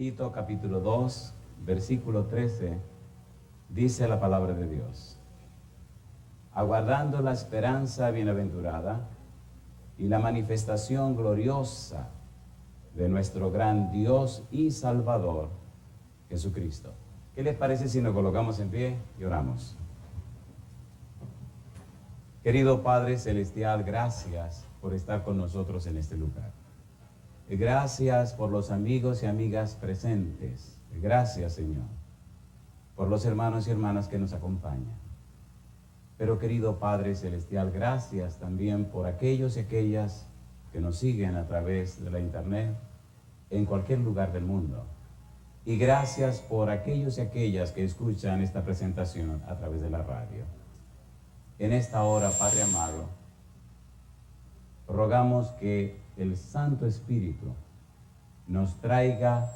Tito capítulo 2, versículo 13, dice la palabra de Dios: aguardando la esperanza bienaventurada y la manifestación gloriosa de nuestro gran Dios y Salvador, Jesucristo. ¿Qué les parece si nos colocamos en pie y oramos? Querido Padre Celestial, gracias por estar con nosotros en este lugar. Gracias por los amigos y amigas presentes. Gracias, Señor, por los hermanos y hermanas que nos acompañan. Pero, querido Padre Celestial, gracias también por aquellos y aquellas que nos siguen a través de la internet en cualquier lugar del mundo. Y gracias por aquellos y aquellas que escuchan esta presentación a través de la radio. En esta hora, Padre amado, rogamos que el Santo Espíritu nos traiga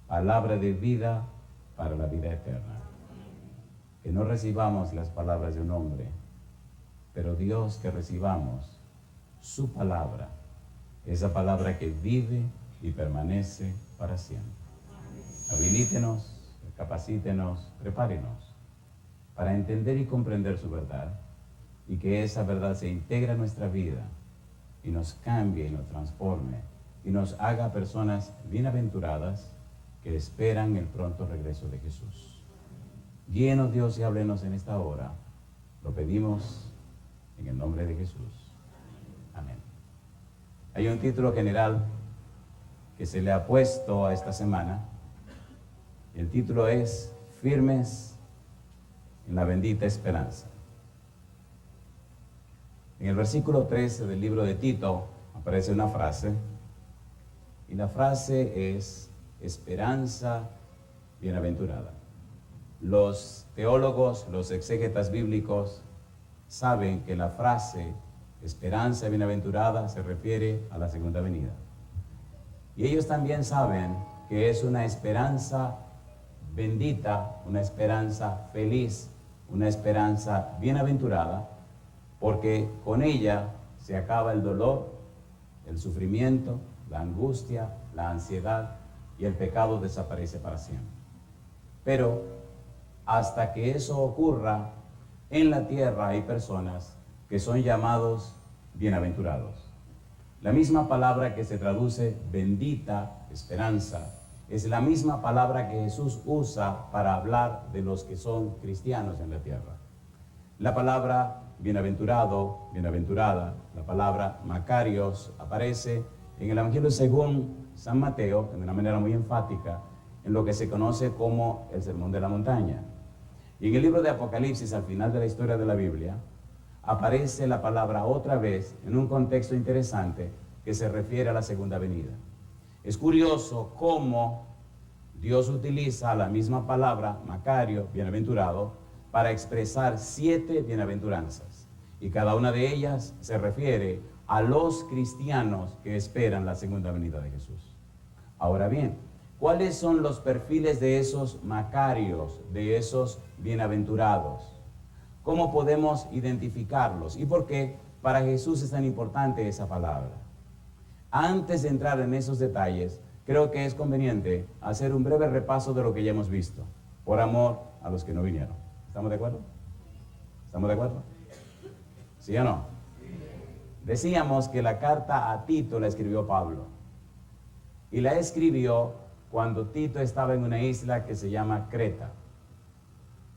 palabra de vida para la vida eterna. Que no recibamos las palabras de un hombre, pero Dios, que recibamos su palabra, esa palabra que vive y permanece para siempre. Habilítenos, capacítenos, prepárenos para entender y comprender su verdad, y que esa verdad se integre a nuestra vida y nos cambie y nos transforme y nos haga personas bienaventuradas que esperan el pronto regreso de Jesús. Guíenos, Dios, y háblenos en esta hora. Lo pedimos en el nombre de Jesús. Amén. Hay un título general que se le ha puesto a esta semana. El título es Firmes en la bendita esperanza. En el versículo 13 del libro de Tito aparece una frase, y la frase es esperanza bienaventurada. Los teólogos, los exégetas bíblicos saben que la frase esperanza bienaventurada se refiere a la segunda venida. Y ellos también saben que es una esperanza bendita, una esperanza feliz, una esperanza bienaventurada, porque con ella se acaba el dolor, el sufrimiento, la angustia, la ansiedad, y el pecado desaparece para siempre. Pero hasta que eso ocurra, en la tierra hay personas que son llamados bienaventurados. La misma palabra que se traduce bendita esperanza es la misma palabra que Jesús usa para hablar de los que son cristianos en la tierra. La palabra bienaventurado, bienaventurada, la palabra Macarios aparece en el Evangelio según San Mateo de una manera muy enfática en lo que se conoce como el Sermón de la Montaña. Y en el libro de Apocalipsis, al final de la historia de la Biblia, aparece la palabra otra vez en un contexto interesante que se refiere a la segunda venida. Es curioso cómo Dios utiliza la misma palabra, Macario, bienaventurado, para expresar 7 bienaventuranzas. Y cada una de ellas se refiere a los cristianos que esperan la segunda venida de Jesús. Ahora bien, ¿cuáles son los perfiles de esos Macarios, de esos bienaventurados? ¿Cómo podemos identificarlos? ¿Y por qué para Jesús es tan importante esa palabra? Antes de entrar en esos detalles, creo que es conveniente hacer un breve repaso de lo que ya hemos visto, por amor a los que no vinieron. ¿Estamos de acuerdo? ¿Estamos de acuerdo? ¿Sí o no? Decíamos que la carta a Tito la escribió Pablo. Y la escribió cuando Tito estaba en una isla que se llama Creta.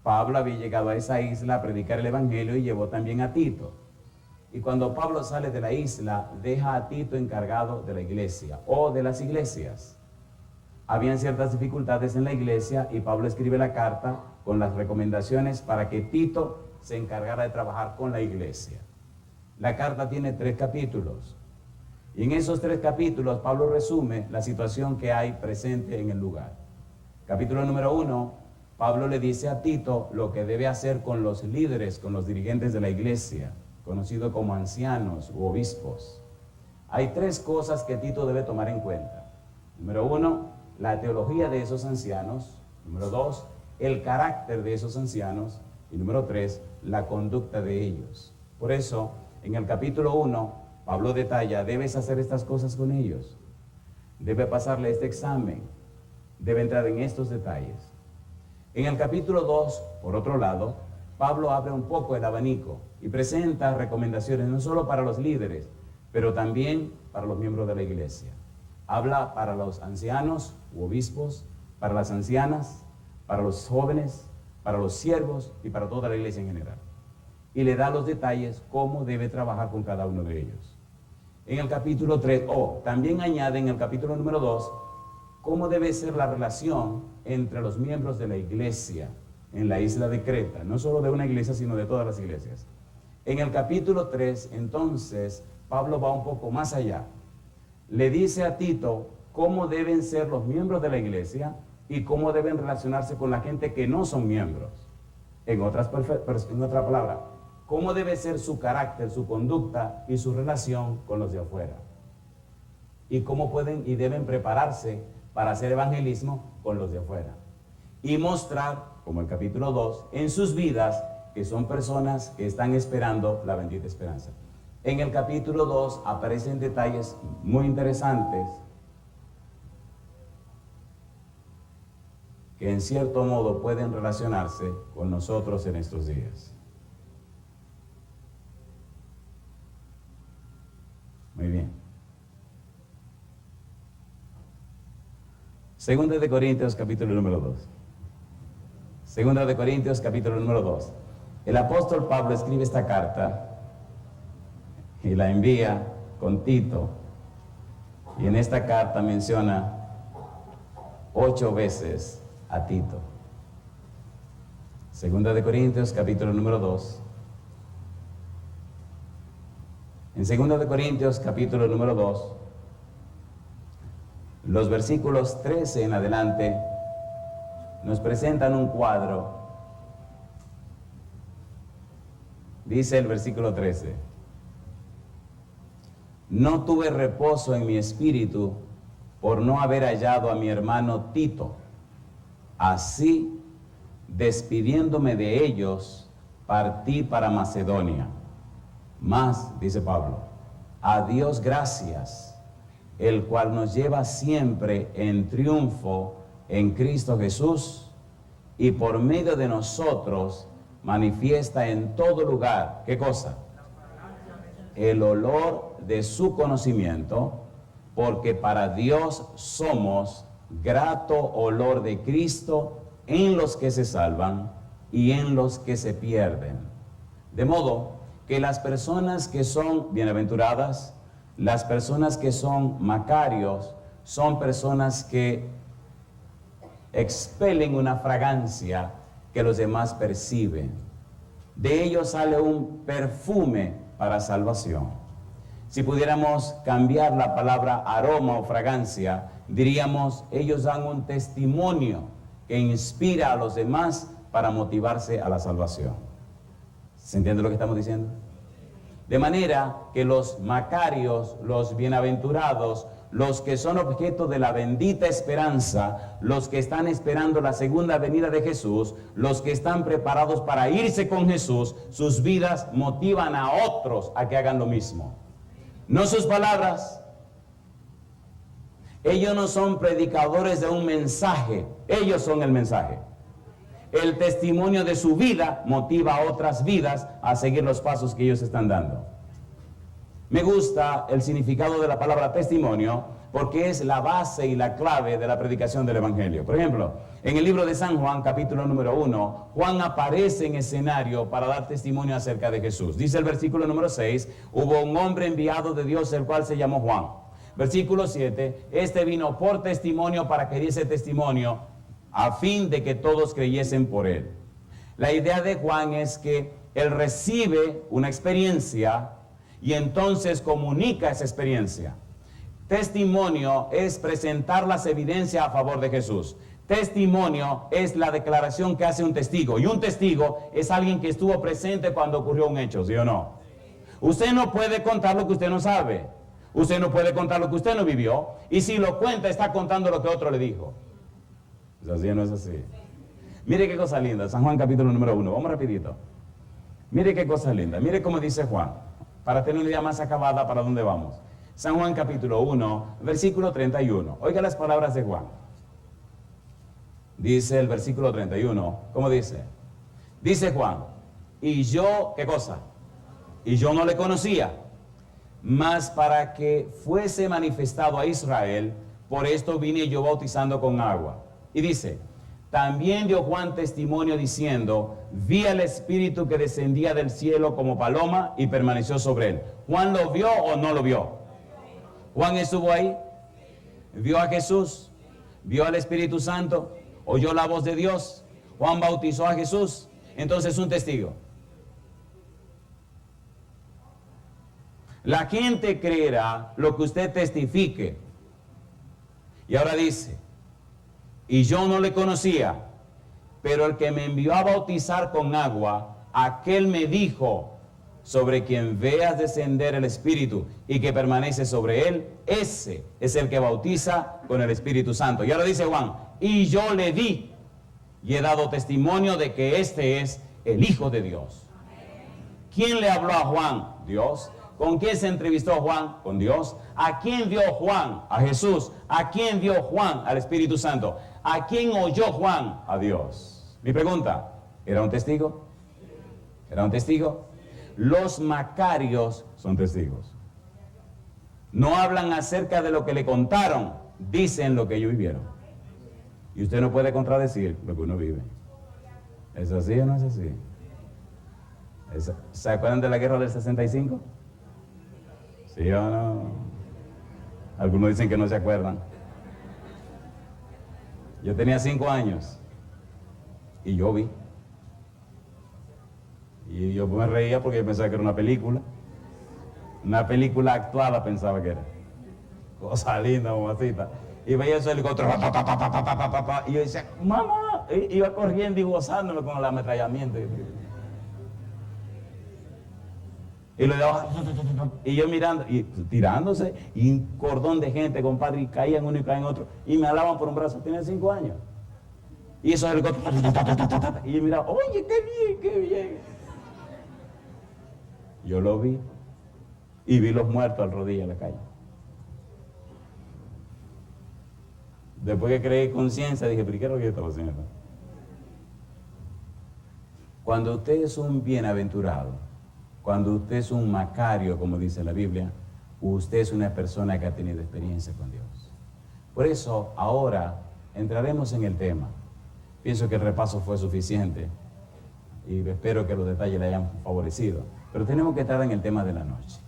Pablo había llegado a esa isla a predicar el evangelio y llevó también a Tito. Y cuando Pablo sale de la isla, deja a Tito encargado de la iglesia o de las iglesias. Habían ciertas dificultades en la iglesia y Pablo escribe la carta con las recomendaciones para que Tito se encargara de trabajar con la iglesia. La carta tiene 3 capítulos. Y en esos 3 capítulos Pablo resume la situación que hay presente en el lugar. Capítulo número 1, Pablo le dice a Tito lo que debe hacer con los líderes, con los dirigentes de la iglesia, conocidos como ancianos u obispos. Hay 3 cosas que Tito debe tomar en cuenta. Número 1, la teología de esos ancianos. Número 2, el carácter de esos ancianos. Y número 3, la conducta de ellos. Por eso, en el capítulo 1, Pablo detalla, debes hacer estas cosas con ellos. Debe pasarle este examen. debe entrar en estos detalles. En el capítulo 2, por otro lado, Pablo abre un poco el abanico y presenta recomendaciones no solo para los líderes, pero también para los miembros de la iglesia. Habla para los ancianos u obispos, para las ancianas, para los jóvenes, para los siervos y para toda la iglesia en general. Y le da los detalles cómo debe trabajar con cada uno de ellos. En el capítulo 3, también añade en el capítulo número 2, cómo debe ser la relación entre los miembros de la iglesia en la isla de Creta, no solo de una iglesia, sino de todas las iglesias. En el capítulo 3, entonces, Pablo va un poco más allá. Le dice a Tito cómo deben ser los miembros de la iglesia y cómo deben relacionarse con la gente que no son miembros. En otra palabra, cómo debe ser su carácter, su conducta y su relación con los de afuera. Y cómo pueden y deben prepararse para hacer evangelismo con los de afuera. Y mostrar, como el capítulo 2, en sus vidas que son personas que están esperando la bendita esperanza. En el capítulo 2 aparecen detalles muy interesantes que en cierto modo pueden relacionarse con nosotros en estos días. Muy bien. Segunda de Corintios, capítulo número 2. Segunda de Corintios, capítulo número 2. El apóstol Pablo escribe esta carta y la envía con Tito. Y en esta carta menciona 8 veces a Tito. Segunda de Corintios, capítulo número 2. En Segunda de Corintios, capítulo número 2, los versículos 13 en adelante nos presentan un cuadro. Dice el versículo 13: no tuve reposo en mi espíritu por no haber hallado a mi hermano Tito. Así, despidiéndome de ellos, partí para Macedonia. Mas, dice Pablo, a Dios gracias, el cual nos lleva siempre en triunfo en Cristo Jesús, y por medio de nosotros manifiesta en todo lugar, ¿qué cosa? El olor de su conocimiento, porque para Dios somos grato olor de Cristo en los que se salvan y en los que se pierden. De modo que las personas que son bienaventuradas, las personas que son macarios, son personas que expelen una fragancia que los demás perciben. De ellos sale un perfume para salvación. Si pudiéramos cambiar la palabra aroma o fragancia, diríamos, ellos dan un testimonio que inspira a los demás para motivarse a la salvación. ¿Se entiende lo que estamos diciendo? De manera que los macarios, los bienaventurados, los que son objeto de la bendita esperanza, los que están esperando la segunda venida de Jesús, los que están preparados para irse con Jesús, sus vidas motivan a otros a que hagan lo mismo. No sus palabras. Ellos no son predicadores de un mensaje, ellos son el mensaje. El testimonio de su vida motiva a otras vidas a seguir los pasos que ellos están dando. Me gusta el significado de la palabra testimonio porque es la base y la clave de la predicación del Evangelio. Por ejemplo, en el libro de San Juan, capítulo número 1, Juan aparece en escenario para dar testimonio acerca de Jesús. Dice el versículo número 6, hubo un hombre enviado de Dios, el cual se llamó Juan. Versículo 7, este vino por testimonio para que diese testimonio, a fin de que todos creyesen por él. La idea de Juan es que él recibe una experiencia y entonces comunica esa experiencia. Testimonio es presentar las evidencias a favor de Jesús. Testimonio es la declaración que hace un testigo. Y un testigo es alguien que estuvo presente cuando ocurrió un hecho, ¿sí o no? Usted no puede contar lo que usted no sabe. Usted no puede contar lo que usted no vivió. Y si lo cuenta, está contando lo que otro le dijo. ¿Es así o no es así? Mire qué cosa linda. San Juan capítulo número 1. Vamos rapidito. Mire qué cosa linda. Mire cómo dice Juan. Para tener una idea más acabada para dónde vamos. San Juan capítulo 1, versículo 31. Oiga las palabras de Juan. Dice el versículo 31, ¿cómo dice? Dice Juan, y yo, ¿qué cosa? Y yo no le conocía, mas para que fuese manifestado a Israel, por esto vine yo bautizando con agua. Y dice, también dio Juan testimonio diciendo, vi al Espíritu que descendía del cielo como paloma y permaneció sobre él. ¿Juan lo vio o no lo vio? ¿Juan estuvo ahí? ¿Vio a Jesús? ¿Vio al Espíritu Santo? ¿Oyó la voz de Dios? ¿Juan bautizó a Jesús? Entonces es un testigo. La gente creerá lo que usted testifique. Y ahora dice, y yo no le conocía, pero el que me envió a bautizar con agua, aquel me dijo, sobre quien veas descender el Espíritu y que permanece sobre él, ese es el que bautiza con el Espíritu Santo. Y ahora dice Juan, y yo le di y he dado testimonio de que este es el Hijo de Dios. ¿Quién le habló a Juan? Dios. ¿Con quién se entrevistó Juan? Con Dios. ¿A quién vio Juan? A Jesús. ¿A quién vio Juan? Al Espíritu Santo. ¿A quién oyó Juan? A Dios. Mi pregunta, ¿era un testigo? ¿Era un testigo? Los macarios son testigos. No hablan acerca de lo que le contaron, dicen lo que ellos vivieron. Y usted no puede contradecir lo que uno vive. ¿Es así o no es así? ¿Se acuerdan de la guerra del 65? ¿Sí o no? Algunos dicen que no se acuerdan. Yo tenía 5 años y yo vi. Y yo me reía porque yo pensaba que era una película. Una película actuada pensaba que era. Cosa linda, mamacita. Y veía ese helicóptero. Y yo decía, mamá. Iba corriendo y gozándome con el ametrallamiento. Y lo daba, y yo mirando, y tirándose, y un cordón de gente, compadre, y caían uno y caían otro, y me alaban por un brazo. Tenía 5 años. Y esos helicópteros, y yo miraba, oye, qué bien, qué bien. Yo lo vi, y vi los muertos al rodillo en la calle. Después que creí conciencia, dije, pero ¿qué es lo que yo estaba haciendo? Cuando usted es un bienaventurado, cuando usted es un macario, como dice la Biblia, usted es una persona que ha tenido experiencia con Dios. Por eso, ahora entraremos en el tema. Pienso que el repaso fue suficiente y espero que los detalles le hayan favorecido. Pero tenemos que entrar en el tema de la noche.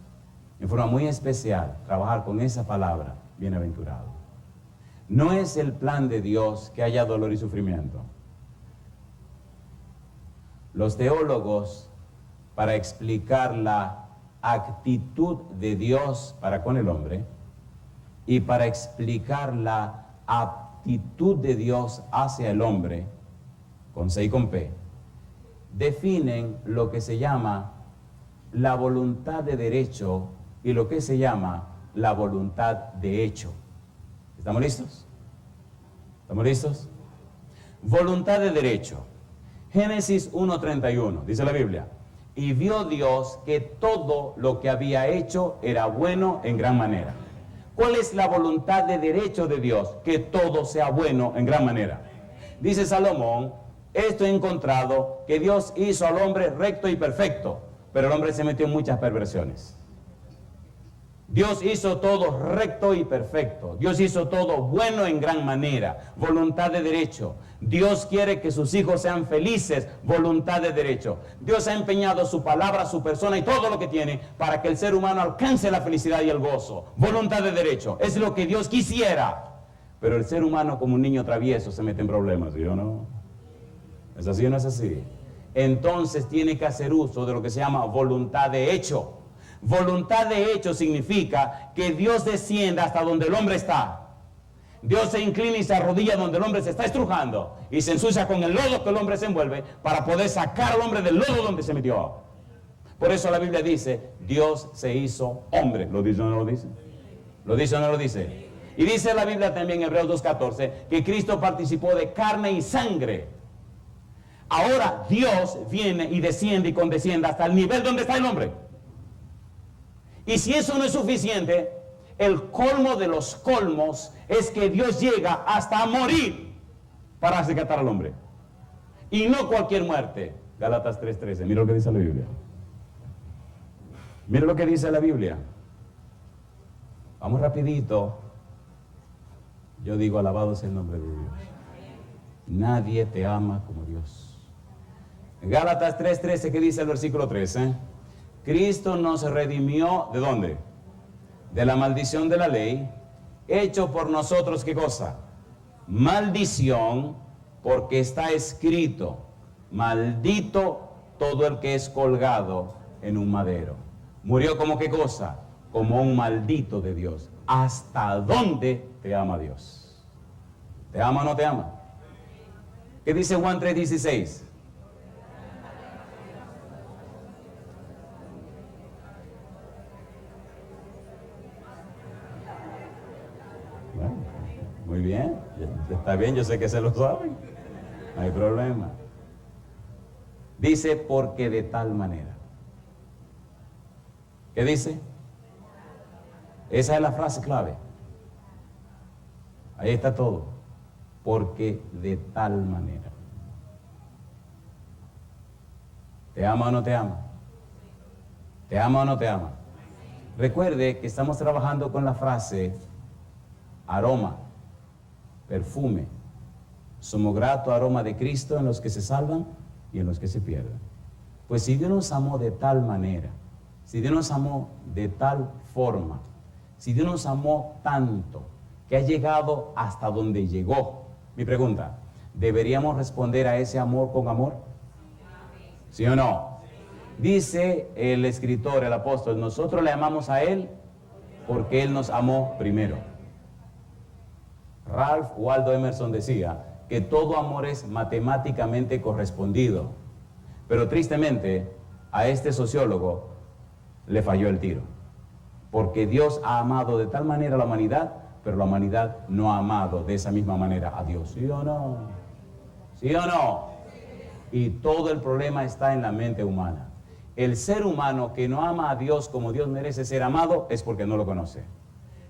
En forma muy especial, trabajar con esa palabra, bienaventurado. No es el plan de Dios que haya dolor y sufrimiento. Los teólogos, para explicar la actitud de Dios para con el hombre y para explicar la aptitud de Dios hacia el hombre, con C y con P, definen lo que se llama la voluntad de derecho y lo que se llama la voluntad de hecho. ¿Estamos listos? ¿Estamos listos? Voluntad de derecho. Génesis 1:31, dice la Biblia. Y vio Dios que todo lo que había hecho era bueno en gran manera. ¿Cuál es la voluntad de derecho de Dios? Que todo sea bueno en gran manera. Dice Salomón, esto he encontrado, que Dios hizo al hombre recto y perfecto, pero el hombre se metió en muchas perversiones. Dios hizo todo recto y perfecto. Dios hizo todo bueno en gran manera. Voluntad de derecho. Dios quiere que sus hijos sean felices. Voluntad de derecho. Dios ha empeñado su palabra, su persona y todo lo que tiene para que el ser humano alcance la felicidad y el gozo. Voluntad de derecho. Es lo que Dios quisiera. Pero el ser humano, como un niño travieso, se mete en problemas, ¿sí o no? ¿Es así o no es así? Entonces tiene que hacer uso de lo que se llama voluntad de hecho. Voluntad de hecho significa que Dios descienda hasta donde el hombre está. Dios se inclina y se arrodilla donde el hombre se está estrujando y se ensucia con el lodo que el hombre se envuelve para poder sacar al hombre del lodo donde se metió. Por eso la Biblia dice, Dios se hizo hombre. ¿Lo dice o no lo dice? ¿Lo dice o no lo dice? Y dice la Biblia también en Hebreos 2:14 que Cristo participó de carne y sangre. Ahora Dios viene y desciende y condesciende hasta el nivel donde está el hombre. Y si eso no es suficiente, el colmo de los colmos es que Dios llega hasta morir. para rescatar al hombre. Y no cualquier muerte. Gálatas 3:13. Mira lo que dice la Biblia. Mira lo que dice la Biblia. Vamos rapidito. Yo digo, alabado sea el nombre de Dios. Nadie te ama como Dios. Gálatas 3:13, ¿qué dice el versículo 13? Cristo nos redimió, ¿de dónde? De la maldición de la ley, hecho por nosotros, ¿qué cosa? Maldición, porque está escrito, maldito todo el que es colgado en un madero. Murió como qué cosa? Como un maldito de Dios. ¿Hasta dónde te ama Dios? ¿Te ama o no te ama? ¿Qué dice Juan 3:16? Bueno, muy bien, está bien, yo sé que se lo saben, no hay problema. Dice, porque de tal manera. ¿Qué dice? Esa es la frase clave. Ahí está todo. Porque de tal manera. ¿Te ama o no te ama? ¿Te ama o no te ama? Recuerde que estamos trabajando con la frase aroma, perfume. Somos grato aroma de Cristo en los que se salvan y en los que se pierden. Pues si Dios nos amó de tal manera, si Dios nos amó de tal forma, si Dios nos amó tanto, que ha llegado hasta donde llegó, mi pregunta, ¿deberíamos responder a ese amor con amor? ¿Sí o no? Dice el escritor, el apóstol, nosotros le amamos a Él porque Él nos amó primero. Ralph Waldo Emerson decía que todo amor es matemáticamente correspondido, pero tristemente a este sociólogo le falló el tiro, porque Dios ha amado de tal manera a la humanidad, pero la humanidad no ha amado de esa misma manera a Dios. ¿Sí o no? ¿Sí o no? Y todo el problema está en la mente humana. El ser humano que no ama a Dios como Dios merece ser amado es porque no lo conoce.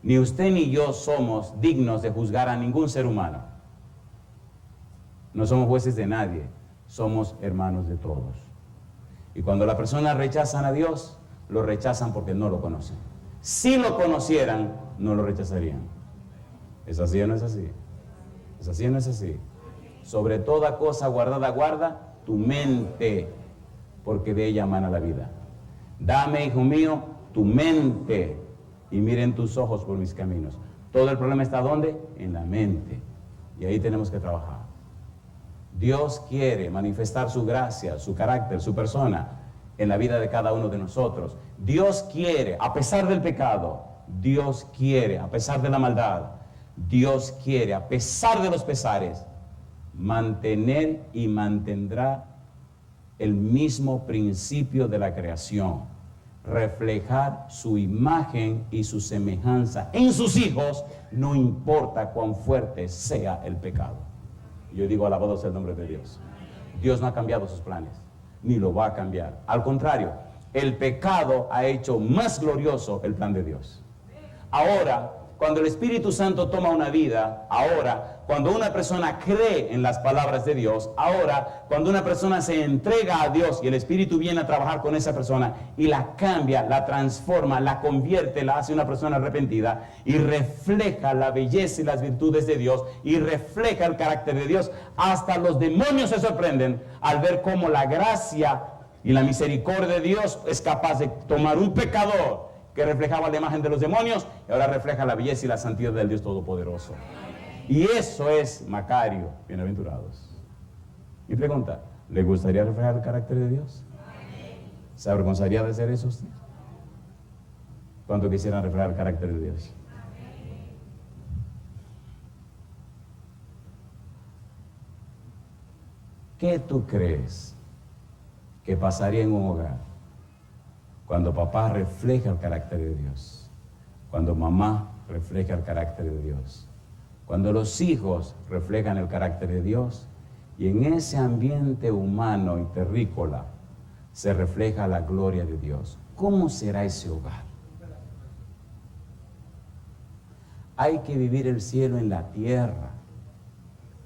Ni usted ni yo somos dignos de juzgar a ningún ser humano. No somos jueces de nadie, somos hermanos de todos. Y cuando las personas rechazan a Dios, lo rechazan porque no lo conocen. Si lo conocieran, no lo rechazarían. ¿Es así o no es así? ¿Es así o no es así? Sobre toda cosa guardada, guarda tu mente, porque de ella emana la vida. Dame, hijo mío, tu mente, y miren tus ojos por mis caminos. Todo el problema está ¿dónde? En la mente. Y ahí tenemos que trabajar. Dios quiere manifestar su gracia, su carácter, su persona en la vida de cada uno de nosotros. Dios quiere, a pesar del pecado, Dios quiere, a pesar de la maldad, Dios quiere, a pesar de los pesares, mantener y mantendrá el mismo principio de la creación. Reflejar su imagen y su semejanza en sus hijos, no importa cuán fuerte sea el pecado. Yo digo, alabado sea el nombre de Dios. Dios no ha cambiado sus planes, ni lo va a cambiar. Al contrario, el pecado ha hecho más glorioso el plan de Dios. Ahora, cuando el Espíritu Santo toma una vida, ahora, cuando una persona cree en las palabras de Dios, ahora, cuando una persona se entrega a Dios y el Espíritu viene a trabajar con esa persona y la cambia, la transforma, la convierte, la hace una persona arrepentida y refleja la belleza y las virtudes de Dios y refleja el carácter de Dios, hasta los demonios se sorprenden al ver cómo la gracia y la misericordia de Dios es capaz de tomar un pecador que reflejaba la imagen de los demonios y ahora refleja la belleza y la santidad del Dios Todopoderoso. Y eso es Macario, bienaventurados. Mi pregunta, ¿le gustaría reflejar el carácter de Dios? ¿Se avergonzaría de hacer eso usted? ¿Cuánto quisieran reflejar el carácter de Dios? ¿Qué tú crees que pasaría en un hogar cuando papá refleja el carácter de Dios, cuando mamá refleja el carácter de Dios, cuando los hijos reflejan el carácter de Dios, y en ese ambiente humano y terrícola se refleja la gloria de Dios? ¿Cómo será ese hogar? Hay que vivir el cielo en la tierra.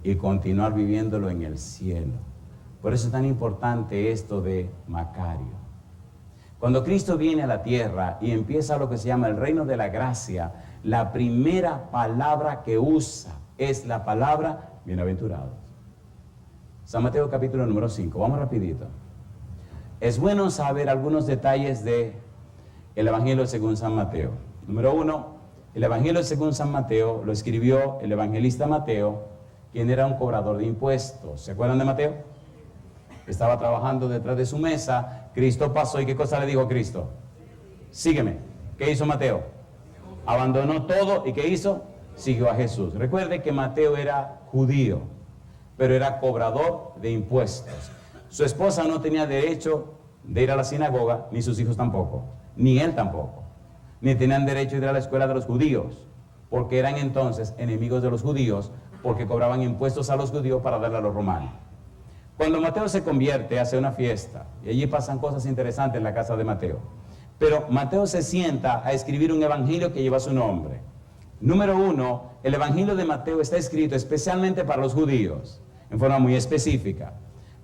y continuar viviéndolo en el cielo. Por eso es tan importante esto de Macario. Cuando Cristo viene a la tierra y empieza lo que se llama el reino de la gracia, la primera palabra que usa es la palabra bienaventurados. San Mateo capítulo número 5, vamos rapidito. Es bueno saber algunos detalles del Evangelio según San Mateo. Número 1, el Evangelio según San Mateo lo escribió el evangelista Mateo, quien era un cobrador de impuestos. ¿Se acuerdan de Mateo? Estaba trabajando detrás de su mesa, Cristo pasó y ¿qué cosa le dijo Cristo? Sígueme. ¿Qué hizo Mateo? Abandonó todo y ¿qué hizo? Siguió a Jesús. Recuerde que Mateo era judío, pero era cobrador de impuestos. Su esposa no tenía derecho de ir a la sinagoga, ni sus hijos tampoco, ni él tampoco, ni tenían derecho de ir a la escuela de los judíos, porque eran entonces enemigos de los judíos, porque cobraban impuestos a los judíos para darle a los romanos. Cuando Mateo se convierte, hace una fiesta, y allí pasan cosas interesantes en la casa de Mateo. Pero Mateo se sienta a escribir un evangelio que lleva su nombre. Número 1, el evangelio de Mateo está escrito especialmente para los judíos, en forma muy específica.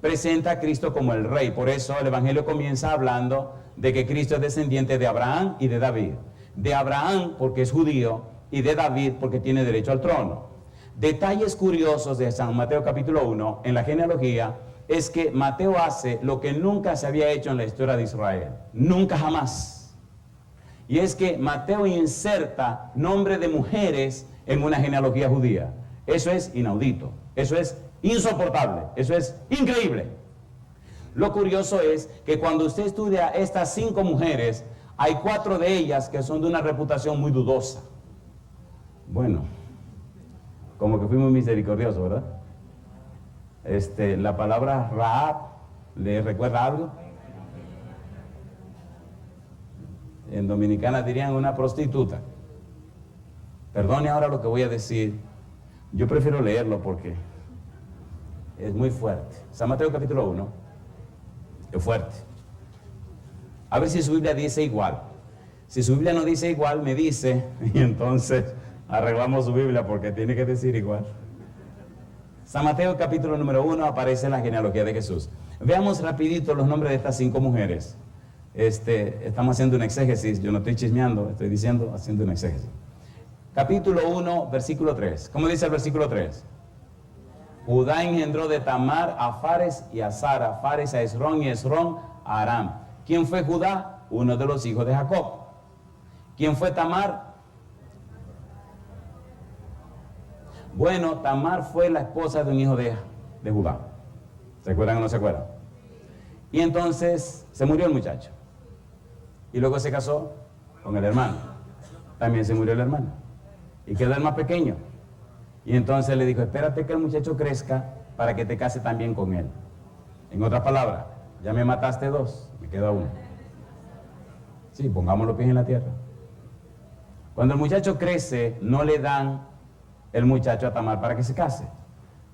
Presenta a Cristo como el rey, por eso el evangelio comienza hablando de que Cristo es descendiente de Abraham y de David. De Abraham porque es judío y de David porque tiene derecho al trono. Detalles curiosos de San Mateo capítulo 1 en la genealogía es que Mateo hace lo que nunca se había hecho en la historia de Israel, nunca jamás. Y es que Mateo inserta nombre de mujeres en una genealogía judía. Eso es inaudito, eso es insoportable, eso es increíble. Lo curioso es que cuando usted estudia estas 5 mujeres, hay 4 de ellas que son de una reputación muy dudosa. Bueno, como que fui muy misericordioso, ¿verdad? La palabra Rahab, ¿le recuerda algo? En dominicana dirían una prostituta. Perdone ahora lo que voy a decir. Yo prefiero leerlo porque es muy fuerte. San Mateo capítulo 1 es fuerte. A ver si su Biblia dice igual. Si su Biblia no dice igual, me dice, y entonces arreglamos su Biblia porque tiene que decir igual. San Mateo capítulo número 1 aparece en la genealogía de Jesús. Veamos rapidito los nombres de estas 5 mujeres. Estamos haciendo un exégesis, yo no estoy chismeando, estoy diciendo, haciendo un exégesis. Capítulo 1, versículo 3. ¿Cómo dice el versículo 3? Judá engendró de Tamar a Fares y a Zara, Fares a Esrón y Esrón a Aram. ¿Quién fue Judá? Uno de los hijos de Jacob. ¿Quién fue Tamar? Bueno, Tamar fue la esposa de un hijo de Judá. ¿Se acuerdan o no se acuerdan? Y entonces se murió el muchacho. Y luego se casó con el hermano. También se murió el hermano. Y quedó el más pequeño. Y entonces le dijo, espérate que el muchacho crezca para que te case también con él. En otras palabras, ya me mataste 2, me queda 1. Sí, pongamos los pies en la tierra. Cuando el muchacho crece, no le dan el muchacho a Tamar para que se case.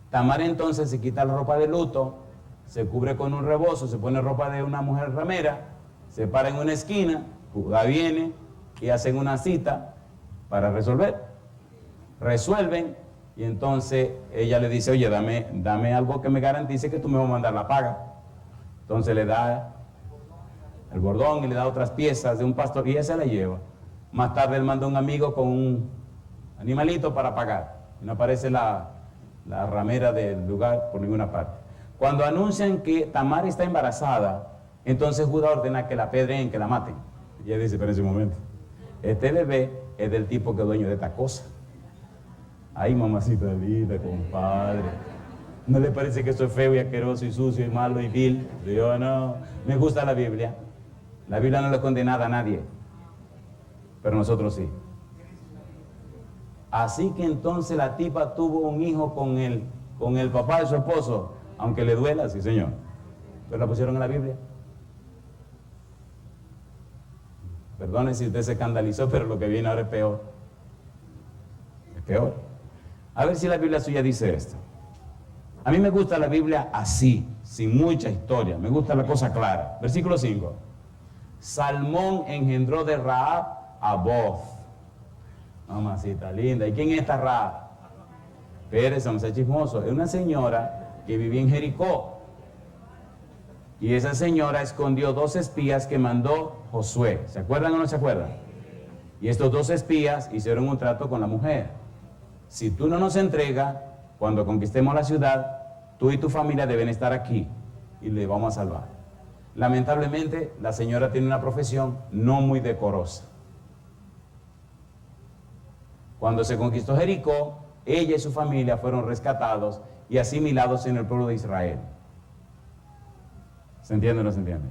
Tamar entonces se quita la ropa de luto, se cubre con un rebozo, se pone ropa de una mujer ramera, se para en una esquina, Judá viene y hacen una cita para resolver. Resuelven y entonces ella le dice, oye, dame algo que me garantice que tú me vas a mandar la paga. Entonces le da el bordón y le da otras piezas de un pastor y ella se la lleva. Más tarde él manda a un amigo con un animalito para pagar. Y no aparece la ramera del lugar por ninguna parte. Cuando anuncian que Tamar está embarazada, entonces Judá ordena que la apedreen, que la maten. Y ella dice, pero en ese momento, este bebé es del tipo que es dueño de esta cosa. Ay, mamacita linda, compadre. ¿No le parece que eso es feo y asqueroso y sucio y malo y vil? Yo no. Me gusta la Biblia. La Biblia no le condena a nadie. Pero nosotros sí. Así que entonces la tipa tuvo un hijo con el papá de su esposo, aunque le duela, sí señor. Pero la pusieron en la Biblia. Perdone si usted se escandalizó, pero lo que viene ahora es peor. Es peor. A ver si la Biblia suya dice esto. A mí me gusta la Biblia así, sin mucha historia. Me gusta la cosa clara. Versículo 5. Salmón engendró de Rahab a Boz. Mamacita linda. ¿Y quién es esta Rahab? Pérez, no sea chismoso. Es una señora que vivía en Jericó. Y esa señora escondió 2 espías que mandó Josué. ¿Se acuerdan o no se acuerdan? Y estos 2 espías hicieron un trato con la mujer. Si tú no nos entregas, cuando conquistemos la ciudad, tú y tu familia deben estar aquí y le vamos a salvar. Lamentablemente, la señora tiene una profesión no muy decorosa. Cuando se conquistó Jericó, ella y su familia fueron rescatados y asimilados en el pueblo de Israel. ¿Se entiende o no se entiende?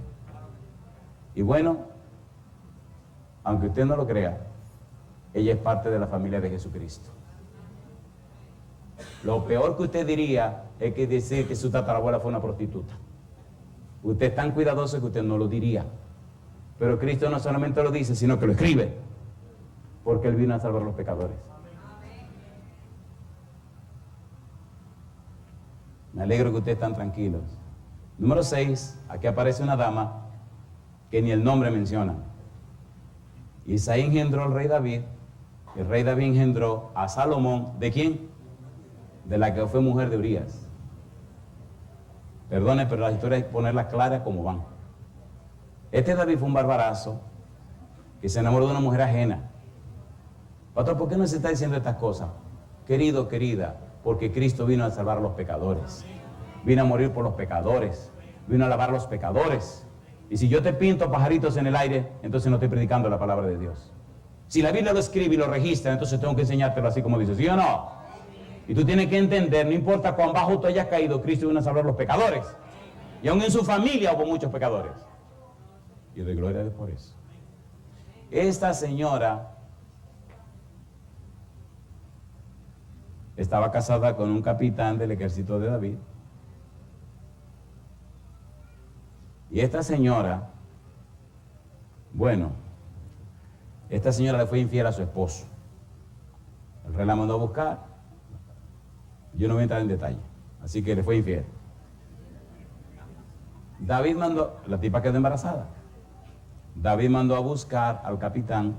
Y bueno, aunque usted no lo crea, ella es parte de la familia de Jesucristo. Lo peor que usted diría es que decir que su tatarabuela fue una prostituta. Usted es tan cuidadoso que usted no lo diría. Pero Cristo no solamente lo dice, sino que lo escribe. Porque Él vino a salvar a los pecadores. Me alegro que ustedes están tranquilos. Número 6, aquí aparece una dama que ni el nombre menciona. Isaí engendró al rey David. El rey David engendró a Salomón. ¿De quién? De la que fue mujer de Urías. Perdone, pero la historia hay que ponerla clara como van. Este David fue un barbarazo que se enamoró de una mujer ajena. Pastor, ¿por qué no se está diciendo estas cosas? Querido, querida, porque Cristo vino a salvar a los pecadores. Vino a morir por los pecadores. Vino a lavar a los pecadores. Y si yo te pinto pajaritos en el aire, entonces no estoy predicando la palabra de Dios. Si la Biblia lo escribe y lo registra, entonces tengo que enseñártelo así como dice, ¿sí o no? Y tú tienes que entender, no importa cuán bajo tú hayas caído, Cristo vino a salvar a los pecadores. Y aún en su familia hubo muchos pecadores. Y doy gloria a Dios por eso. Esta señora estaba casada con un capitán del ejército de David. Y esta señora, bueno, esta señora le fue infiel a su esposo. El rey la mandó a buscar. Yo no voy a entrar en detalle. Así que le fue infiel. David mandó, la tipa quedó embarazada. David mandó a buscar al capitán,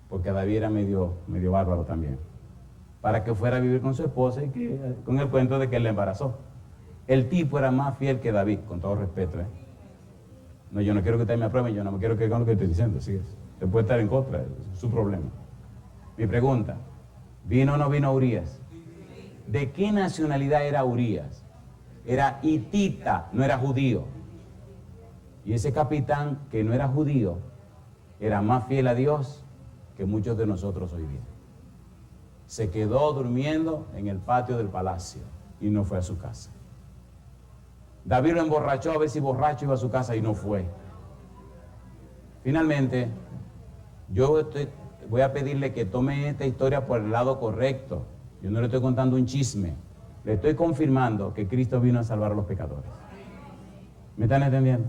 porque David era medio bárbaro también, para que fuera a vivir con su esposa y que, con el cuento de que él la embarazó. El tipo era más fiel que David, con todo respeto. No, yo no quiero que ustedes me aprueben, yo no me quiero que con lo que estoy diciendo. ¿Sí? Usted puede estar en contra, es su problema. Mi pregunta, ¿vino o no vino Urías? ¿De qué nacionalidad era Urías? Era hitita, no era judío. Y ese capitán que no era judío era más fiel a Dios que muchos de nosotros hoy día. Se quedó durmiendo en el patio del palacio y no fue a su casa. David lo emborrachó a ver si borracho iba a su casa y no fue. Finalmente, voy a pedirle que tome esta historia por el lado correcto. Yo no le estoy contando un chisme. Le estoy confirmando que Cristo vino a salvar a los pecadores. ¿Me están entendiendo?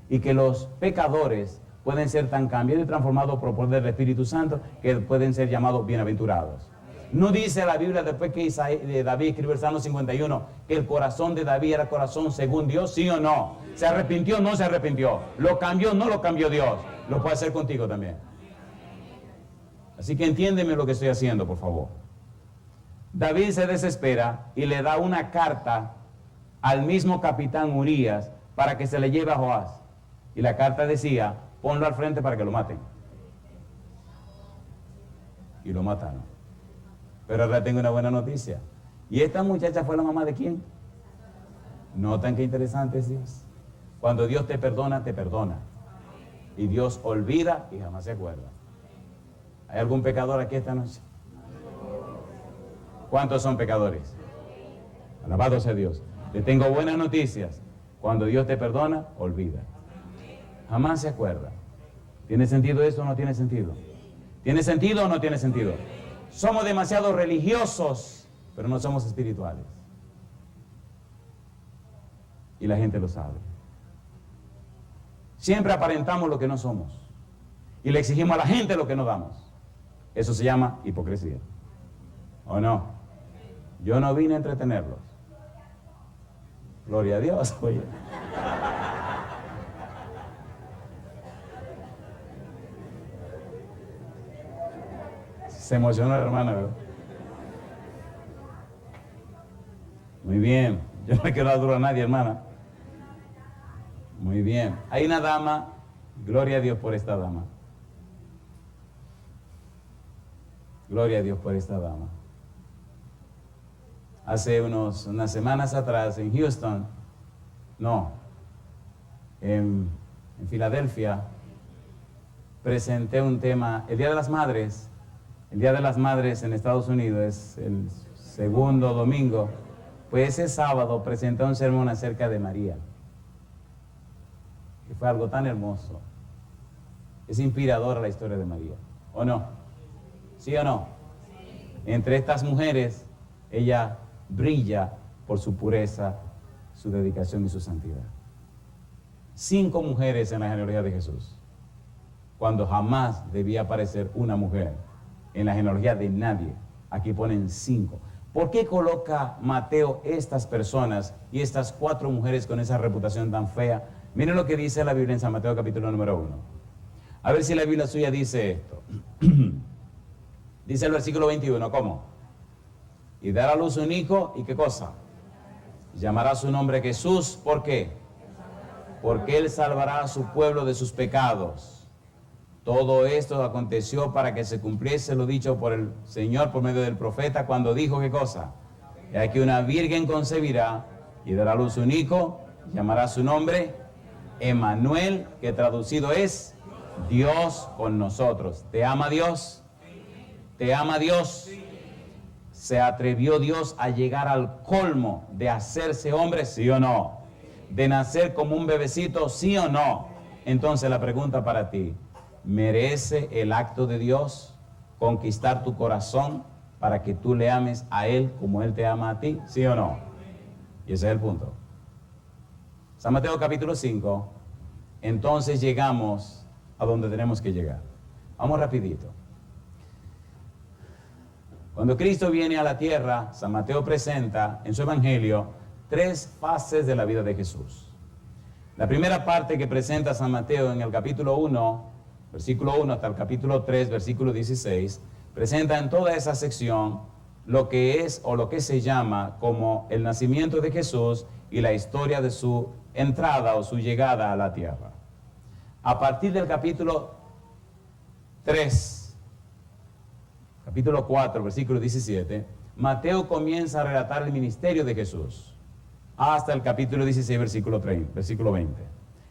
Y que los pecadores pueden ser tan cambiados y transformados por poder del Espíritu Santo que pueden ser llamados bienaventurados. No dice la Biblia después que David escribió el Salmo 51 que el corazón de David era corazón según Dios, ¿sí o no? ¿Se arrepintió o no se arrepintió? ¿Lo cambió o no lo cambió Dios? Lo puede hacer contigo también. Así que entiéndeme lo que estoy haciendo, por favor. David se desespera y le da una carta al mismo capitán Urías para que se le lleve a Joás. Y la carta decía, ponlo al frente para que lo maten. Y lo mataron. Pero ahora tengo una buena noticia. ¿Y esta muchacha fue la mamá de quién? ¿Notan qué interesante es Dios? Cuando Dios te perdona, te perdona. Y Dios olvida y jamás se acuerda. ¿Hay algún pecador aquí esta noche? ¿Cuántos son pecadores? Alabado sea Dios. Le tengo buenas noticias. Cuando Dios te perdona, olvida. Jamás se acuerda. ¿Tiene sentido eso o no tiene sentido? ¿Tiene sentido o no tiene sentido? Somos demasiado religiosos, pero no somos espirituales. Y la gente lo sabe. Siempre aparentamos lo que no somos. Y le exigimos a la gente lo que no damos. Eso se llama hipocresía. ¿O no? Yo no vine a entretenerlos. Gloria a Dios, oye. Se emocionó la hermana, ¿verdad? Muy bien. Yo no le quiero dar duro a nadie, hermana. Muy bien. Hay una dama. Gloria a Dios por esta dama. Gloria a Dios por esta dama. Hace unas semanas atrás en Houston, en Filadelfia, presenté un tema, el Día de las Madres. El Día de las Madres en Estados Unidos es el segundo domingo. Pues ese sábado presenté un sermón acerca de María. Y fue algo tan hermoso. Es inspiradora la historia de María, ¿o no? ¿Sí o no? Entre estas mujeres, ella brilla por su pureza, su dedicación y su santidad. 5 mujeres en la genealogía de Jesús, cuando jamás debía aparecer una mujer en la genealogía de nadie. Aquí ponen 5. ¿Por qué coloca Mateo estas personas y estas 4 mujeres con esa reputación tan fea? Miren lo que dice la Biblia en San Mateo capítulo número 1. A ver si la Biblia suya dice esto. Dice el versículo 21, ¿cómo? Y dará a luz un hijo, ¿y qué cosa? Llamará su nombre Jesús, ¿por qué? Porque él salvará a su pueblo de sus pecados. Todo esto aconteció para que se cumpliese lo dicho por el Señor por medio del profeta cuando dijo, ¿qué cosa? Y que una virgen concebirá y dará a luz un hijo, llamará su nombre Emmanuel, que traducido es Dios con nosotros. ¿Te ama Dios? ¿Te ama Dios? ¿Se atrevió Dios a llegar al colmo de hacerse hombre, sí o no? ¿De nacer como un bebecito, sí o no? Entonces la pregunta para ti, ¿merece el acto de Dios conquistar tu corazón para que tú le ames a Él como Él te ama a ti, sí o no? Y ese es el punto. San Mateo capítulo 5, entonces llegamos a donde tenemos que llegar. Vamos rapidito. Cuando Cristo viene a la tierra, San Mateo presenta en su evangelio 3 fases de la vida de Jesús. La primera parte que presenta San Mateo en el capítulo 1, versículo 1 hasta el capítulo 3, versículo 16, presenta en toda esa sección lo que es o lo que se llama como el nacimiento de Jesús y la historia de su entrada o su llegada a la tierra. A partir del capítulo 3, capítulo 4, versículo 17, Mateo comienza a relatar el ministerio de Jesús hasta el capítulo 16, versículo 20.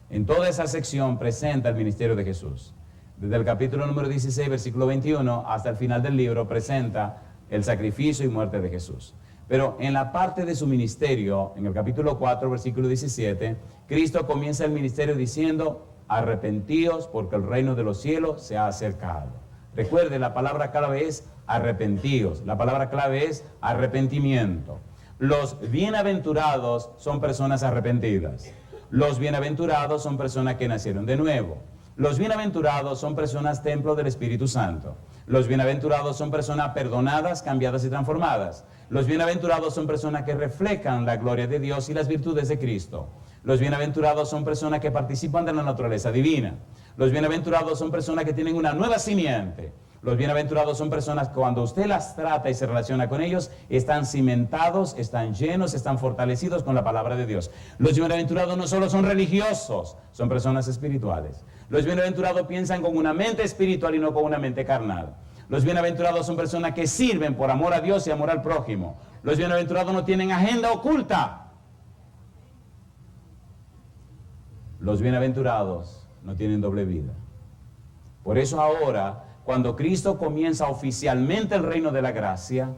En toda esa sección presenta el ministerio de Jesús. Desde el capítulo número 16, versículo 21, hasta el final del libro presenta el sacrificio y muerte de Jesús. Pero en la parte de su ministerio, en el capítulo 4, versículo 17, Cristo comienza el ministerio diciendo, arrepentíos porque el reino de los cielos se ha acercado. Recuerde, la palabra clave es arrepentíos, la palabra clave es arrepentimiento. Los bienaventurados son personas arrepentidas. Los bienaventurados son personas que nacieron de nuevo. Los bienaventurados son personas templo del Espíritu Santo. Los bienaventurados son personas perdonadas, cambiadas y transformadas. Los bienaventurados son personas que reflejan la gloria de Dios y las virtudes de Cristo. Los bienaventurados son personas que participan de la naturaleza divina. Los bienaventurados son personas que tienen una nueva simiente. Los bienaventurados son personas que cuando usted las trata y se relaciona con ellos, están cimentados, están llenos, están fortalecidos con la palabra de Dios. Los bienaventurados no solo son religiosos, son personas espirituales. Los bienaventurados piensan con una mente espiritual y no con una mente carnal. Los bienaventurados son personas que sirven por amor a Dios y amor al prójimo. Los bienaventurados no tienen agenda oculta. Los bienaventurados no tienen doble vida. Por eso ahora, cuando Cristo comienza oficialmente el reino de la gracia,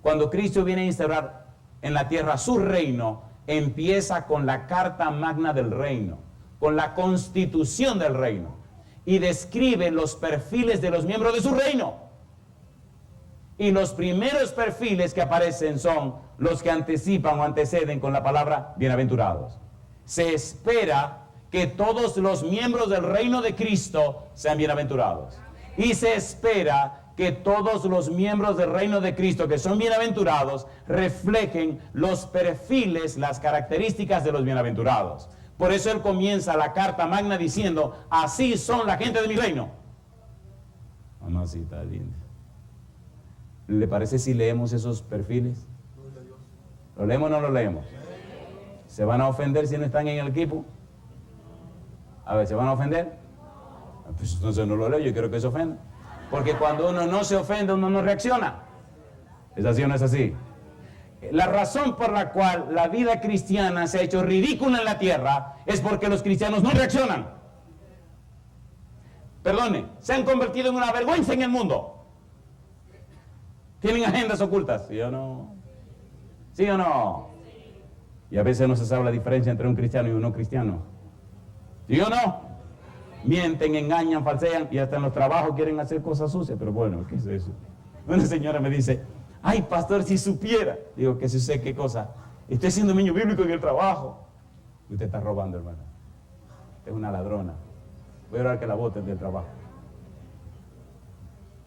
cuando Cristo viene a instaurar en la tierra su reino, empieza con la carta magna del reino, con la constitución del reino, y describe los perfiles de los miembros de su reino. Y los primeros perfiles que aparecen son los que anticipan o anteceden con la palabra bienaventurados. Se espera que todos los miembros del reino de Cristo sean bienaventurados. Y se espera que todos los miembros del reino de Cristo que son bienaventurados reflejen los perfiles, las características de los bienaventurados. Por eso él comienza la carta magna diciendo, así son la gente de mi reino. Mamacita linda. ¿Le parece si leemos esos perfiles? ¿Lo leemos o no lo leemos? ¿Se van a ofender si no están en el equipo? A ver, ¿se van a ofender? Pues entonces no lo leo, yo quiero que se ofenda. Porque cuando uno no se ofende, uno no reacciona. ¿Es así o no es así? La razón por la cual la vida cristiana se ha hecho ridícula en la tierra es porque los cristianos no reaccionan. Perdone, se han convertido en una vergüenza en el mundo. Tienen agendas ocultas, ¿sí o no? ¿Sí o no? Y a veces no se sabe la diferencia entre un cristiano y un no cristiano. ¿Sí o no? Mienten, engañan, falsean y hasta en los trabajos quieren hacer cosas sucias. Pero bueno, ¿qué es eso? Una señora me dice, ay, pastor, si supiera. Digo, que si sé qué cosa. Estoy siendo niño bíblico en el trabajo. Usted está robando, hermano. Usted es una ladrona. Voy a orar que la boten del trabajo.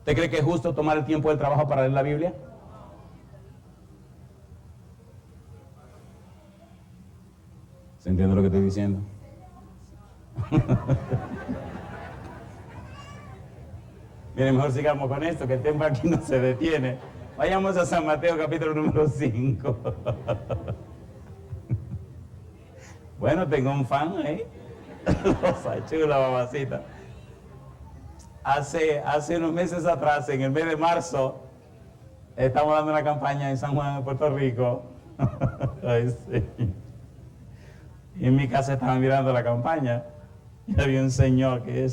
¿Usted cree que es justo tomar el tiempo del trabajo para leer la Biblia? ¿Se entiende lo que estoy diciendo? Miren, mejor sigamos con esto, que el tiempo aquí no se detiene. Vayamos a San Mateo, capítulo número 5. Bueno, tengo un fan ahí. Rosa chula, babacita. Hace unos meses atrás, en el mes de marzo, estamos dando una campaña en San Juan, de Puerto Rico. Ay, sí. Y en mi casa estaban mirando la campaña. Y había un señor que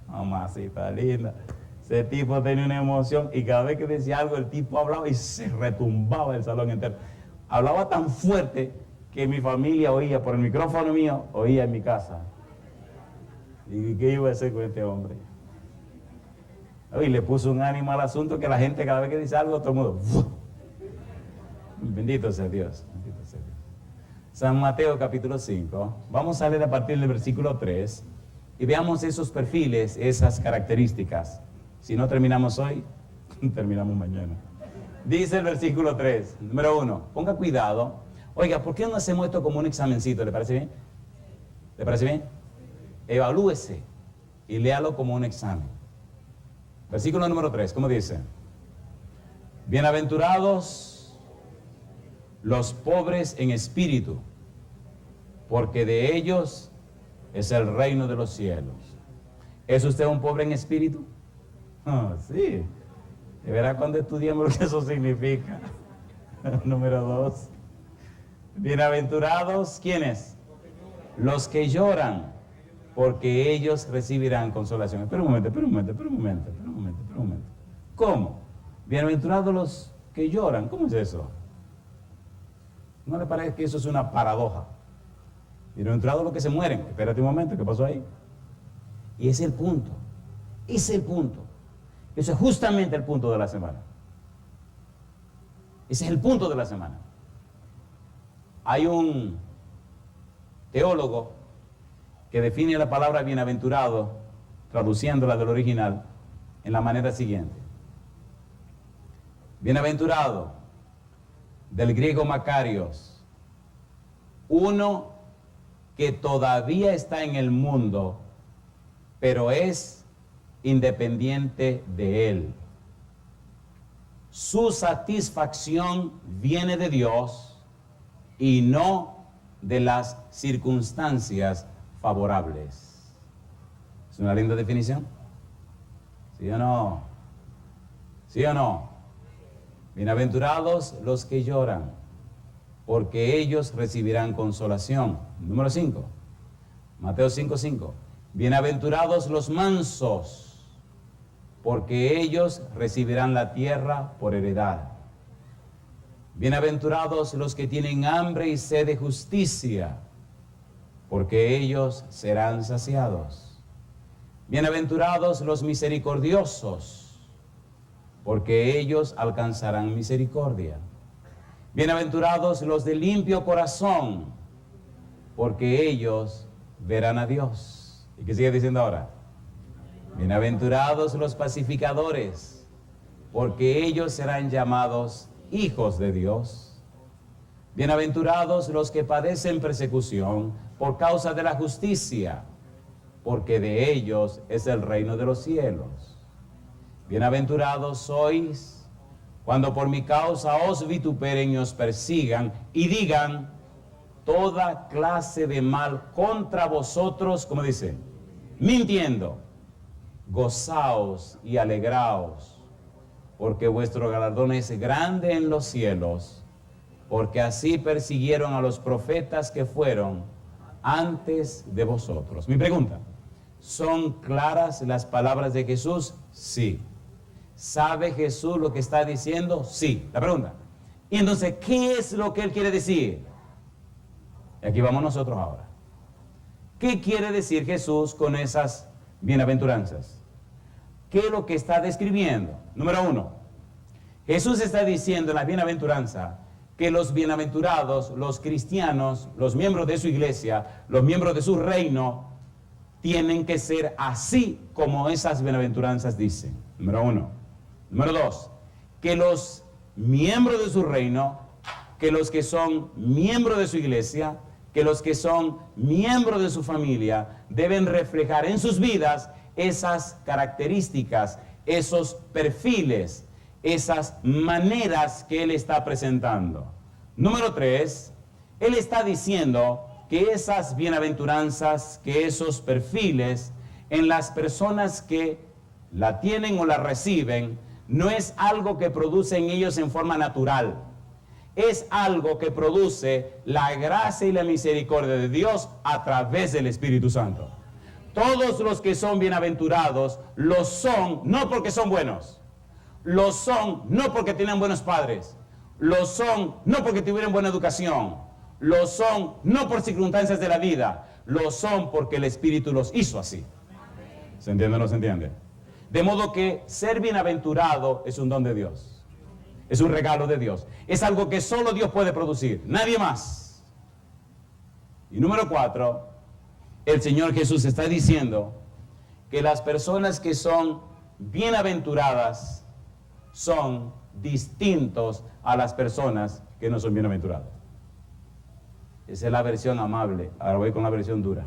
mamacita linda, ese tipo tenía una emoción y cada vez que decía algo el tipo hablaba y se retumbaba el salón entero. Hablaba tan fuerte que mi familia oía por el micrófono mío, oía en mi casa. ¿Y qué iba a hacer con este hombre? Y le puso un ánimo al asunto que la gente cada vez que dice algo, todo el mundo... ¡Uf! Bendito sea Dios. Bendito sea Dios. San Mateo capítulo 5. Vamos a leer a partir del versículo 3 y veamos esos perfiles, esas características. Si no terminamos hoy, terminamos mañana. Dice el versículo 3, número 1, ponga cuidado. Oiga, ¿por qué no hacemos esto como un examencito? ¿Le parece bien? ¿Le parece bien? Evalúese y léalo como un examen. Versículo número 3, ¿cómo dice? Bienaventurados los pobres en espíritu, porque de ellos es el reino de los cielos. ¿Es usted un pobre en espíritu? Oh, sí. De verá cuando estudiemos lo que eso significa. Número 2. Bienaventurados, ¿quiénes? Los que lloran, porque ellos recibirán consolación. Espera un momento. ¿Cómo? Bienaventurados los que lloran. ¿Cómo es eso? ¿No le parece que eso es una paradoja? Bienaventurados los que se mueren. Espérate un momento, ¿qué pasó ahí? Y ese es el punto. Ese es el punto. Eso es justamente el punto de la semana. Ese es el punto de la semana. Hay un teólogo que define la palabra bienaventurado, traduciéndola del original, en la manera siguiente. Bienaventurado, del griego Macarios, uno que todavía está en el mundo, pero es independiente de él. Su satisfacción viene de Dios y no de las circunstancias favorables. ¿Es una linda definición? ¿Sí o no? ¿Sí o no? Bienaventurados los que lloran, porque ellos recibirán consolación. Número 5. Mateo 5:5. Bienaventurados los mansos, porque ellos recibirán la tierra por heredad. Bienaventurados los que tienen hambre y sed de justicia, porque ellos serán saciados. Bienaventurados los misericordiosos, porque ellos alcanzarán misericordia. Bienaventurados los de limpio corazón, porque ellos verán a Dios. ¿Y qué sigue diciendo ahora? Bienaventurados los pacificadores, porque ellos serán llamados hijos de Dios. Bienaventurados los que padecen persecución por causa de la justicia, porque de ellos es el reino de los cielos. Bienaventurados sois cuando por mi causa os vituperen y os persigan y digan toda clase de mal contra vosotros, como dice, mintiendo, gozaos y alegraos, porque vuestro galardón es grande en los cielos, porque así persiguieron a los profetas que fueron antes de vosotros. Mi pregunta, ¿son claras las palabras de Jesús? Sí. ¿Sabe Jesús lo que está diciendo? Sí. La pregunta, y entonces, ¿qué es lo que Él quiere decir? Y aquí vamos nosotros ahora. ¿Qué quiere decir Jesús con esas bienaventuranzas? ¿Qué es lo que está describiendo? Número uno, Jesús está diciendo en la bienaventuranza que los bienaventurados, los cristianos, los miembros de su iglesia, los miembros de su reino, tienen que ser así como esas bienaventuranzas dicen. Número uno. Número dos, que los miembros de su reino, que los que son miembros de su iglesia, que los que son miembros de su familia, deben reflejar en sus vidas esas características, esos perfiles, esas maneras que Él está presentando. Número tres, Él está diciendo que esas bienaventuranzas, que esos perfiles en las personas que la tienen o la reciben, no es algo que produce en ellos en forma natural. Es algo que produce la gracia y la misericordia de Dios a través del Espíritu Santo. Todos los que son bienaventurados lo son no porque son buenos, lo son no porque tienen buenos padres, lo son no porque tuvieron buena educación, lo son no por circunstancias de la vida, lo son porque el Espíritu los hizo así. ¿Se entiende o no se entiende? De modo que ser bienaventurado es un don de Dios, es un regalo de Dios, es algo que solo Dios puede producir, nadie más. Y número cuatro, el Señor Jesús está diciendo que las personas que son bienaventuradas son distintos a las personas que no son bienaventuradas. Esa es la versión amable. Ahora voy con la versión dura.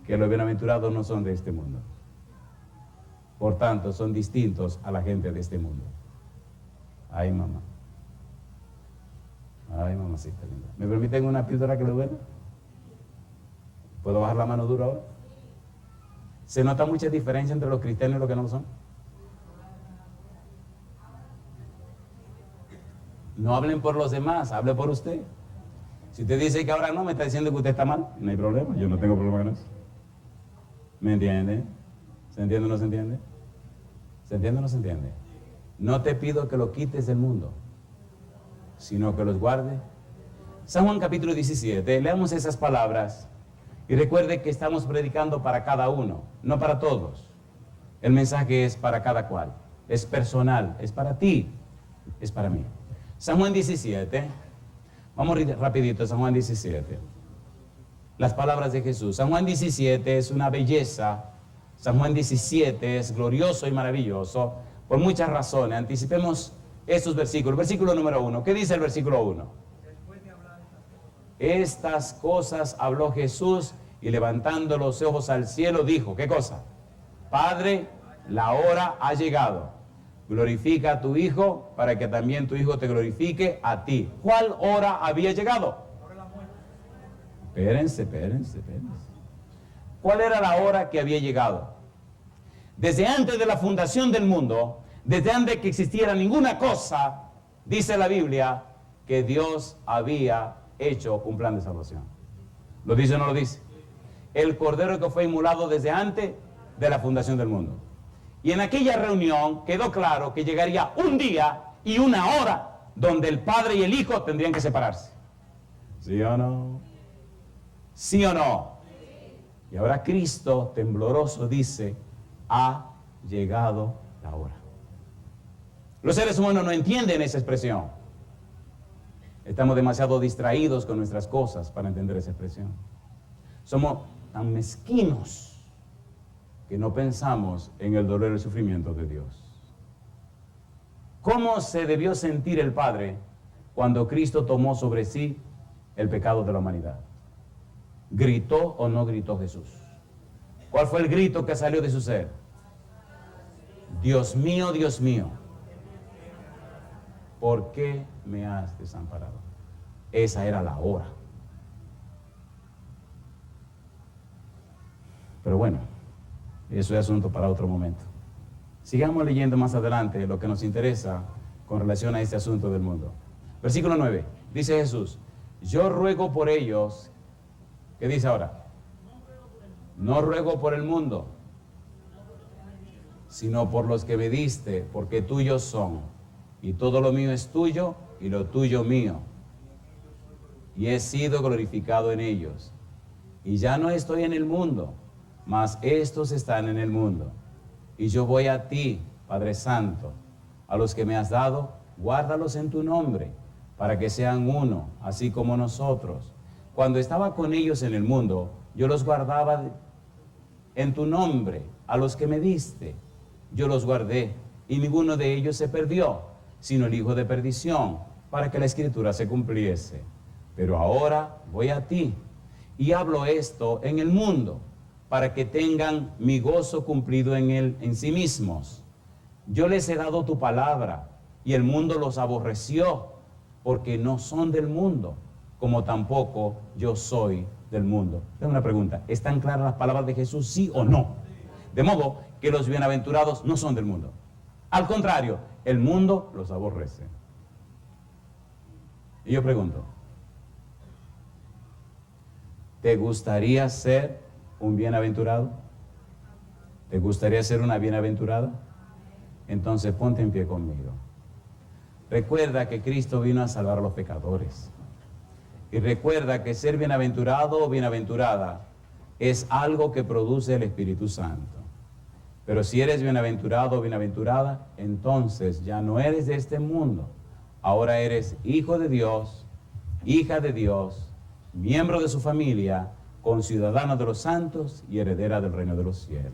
Que los bienaventurados no son de este mundo. Por tanto, son distintos a la gente de este mundo. Ay, mamá. Ay, mamacita linda. ¿Me permiten una píldora que le duele? ¿Puedo bajar la mano dura ahora? ¿Se nota mucha diferencia entre los cristianos y los que no lo son? No hablen por los demás, hable por usted. Si usted dice que ahora no, me está diciendo que usted está mal, no hay problema, yo no tengo problema con eso. ¿Me entiende? ¿Se entiende o no se entiende? ¿Se entiende o no se entiende? No te pido que lo quites del mundo, sino que los guarde. San Juan capítulo 17, leamos esas palabras y recuerde que estamos predicando para cada uno, no para todos. El mensaje es para cada cual, es personal, es para ti, es para mí. San Juan 17, vamos rapidito, San Juan 17. Las palabras de Jesús. San Juan 17 es una belleza. San Juan 17 es glorioso y maravilloso por muchas razones. Anticipemos estos versículos. Versículo número 1. ¿Qué dice el versículo 1? Estas cosas habló Jesús y levantando los ojos al cielo dijo, ¿qué cosa? Padre, la hora ha llegado. Glorifica a tu Hijo para que también tu Hijo te glorifique a ti. ¿Cuál hora había llegado? Espérense. ¿Cuál era la hora que había llegado? Desde antes de la fundación del mundo, desde antes que existiera ninguna cosa, dice la Biblia, que Dios había hecho un plan de salvación. ¿Lo dice o no lo dice? El Cordero que fue inmolado desde antes de la fundación del mundo. Y en aquella reunión quedó claro que llegaría un día y una hora donde el Padre y el Hijo tendrían que separarse. ¿Sí o no? ¿Sí o no? Y ahora Cristo, tembloroso, dice, ha llegado la hora. Los seres humanos no entienden esa expresión. Estamos demasiado distraídos con nuestras cosas para entender esa expresión. Somos tan mezquinos que no pensamos en el dolor y el sufrimiento de Dios. ¿Cómo se debió sentir el Padre cuando Cristo tomó sobre sí el pecado de la humanidad? ¿Gritó o no gritó Jesús? ¿Cuál fue el grito que salió de su ser? Dios mío, ¿por qué me has desamparado? Esa era la hora. Pero bueno, eso es asunto para otro momento. Sigamos leyendo más adelante lo que nos interesa con relación a este asunto del mundo. Versículo 9, dice Jesús, yo ruego por ellos, ¿qué dice ahora? No ruego por el mundo, sino por los que me diste, porque tuyos son, y todo lo mío es tuyo, y lo tuyo mío, y he sido glorificado en ellos. Y ya no estoy en el mundo, mas estos están en el mundo. Y yo voy a ti, Padre Santo, a los que me has dado, guárdalos en tu nombre, para que sean uno, así como nosotros. Cuando estaba con ellos en el mundo, yo los guardaba en tu nombre, a los que me diste. Yo los guardé, y ninguno de ellos se perdió, sino el hijo de perdición, para que la escritura se cumpliese. Pero ahora voy a ti, y hablo esto en el mundo, para que tengan mi gozo cumplido en sí mismos. Yo les he dado tu palabra, y el mundo los aborreció, porque no son del mundo, como tampoco yo soy del mundo. Tengo una pregunta, ¿están claras las palabras de Jesús, sí o no? De modo que los bienaventurados no son del mundo. Al contrario, el mundo los aborrece. Y yo pregunto, ¿te gustaría ser un bienaventurado? ¿Te gustaría ser una bienaventurada? Entonces ponte en pie conmigo. Recuerda que Cristo vino a salvar a los pecadores. Y recuerda que ser bienaventurado o bienaventurada es algo que produce el Espíritu Santo. Pero si eres bienaventurado o bienaventurada, entonces ya no eres de este mundo. Ahora eres hijo de Dios, hija de Dios, miembro de su familia, conciudadano de los santos y heredera del reino de los cielos.